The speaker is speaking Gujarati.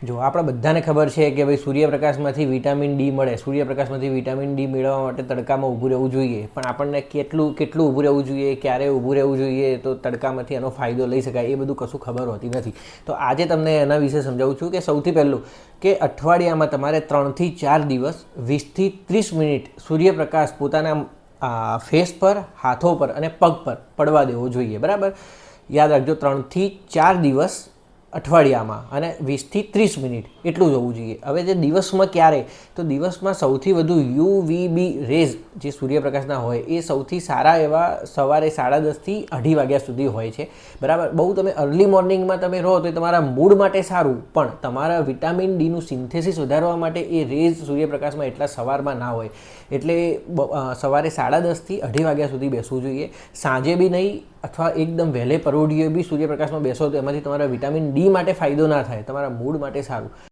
જો આપણે બધાને ખબર છે કે ભાઈ સૂર્યપ્રકાશમાંથી વિટામિન ડી મળે. સૂર્યપ્રકાશમાંથી વિટામિન ડી મેળવવા માટે તડકામાં ઊભું રહેવું જોઈએ. પણ આપણને કેટલું કેટલું ઊભું રહેવું જોઈએ, ક્યારે ઊભું રહેવું જોઈએ, તો તડકામાંથી એનો ફાયદો લઈ શકાય એ બધું કશું ખબર હોતી નથી. તો આજે તમને એના વિશે સમજાવું છું કે સૌથી પહેલું કે અઠવાડિયામાં તમારે 3 થી 4 દિવસ 20 થી 30 મિનિટ સૂર્યપ્રકાશ પોતાના ફેસ પર, હાથો પર અને પગ પર પડવા દેવો જોઈએ. બરાબર, યાદ રાખજો, 3 થી 4 દિવસ અઠવાડિયામાં અને 20 થી 30 મિનિટ એટલું જ હોવું જોઈએ. હવે જે દિવસમાં ક્યારે, તો દિવસમાં સૌથી વધુ યુવીબી રેઝ જે સૂર્યપ્રકાશના હોય એ સૌથી સારા એવા સવારે 10:30 થી 2:30 વાગ્યા સુધી હોય છે. બરાબર, બહુ તમે અર્લી મોર્નિંગમાં તમે રહો તો એ તમારા મૂડ માટે સારું, પણ તમારા વિટામિન ડીનું સિન્થેસિસ વધારવા માટે એ રેઝ સૂર્યપ્રકાશમાં એટલા સવારમાં ના હોય. એટલે સવારે 10:30 થી 2:30 વાગ્યા સુધી બેસવું જોઈએ. સાંજે બી નહીં, અથવા એકદમ વહેલે પરોઢિયે બી સૂર્યપ્રકાશમાં બેસો તો એમાંથી તમારા વિટામિન ડી માટે ફાયદો ના થાય, તમારા મૂડ માટે સારું.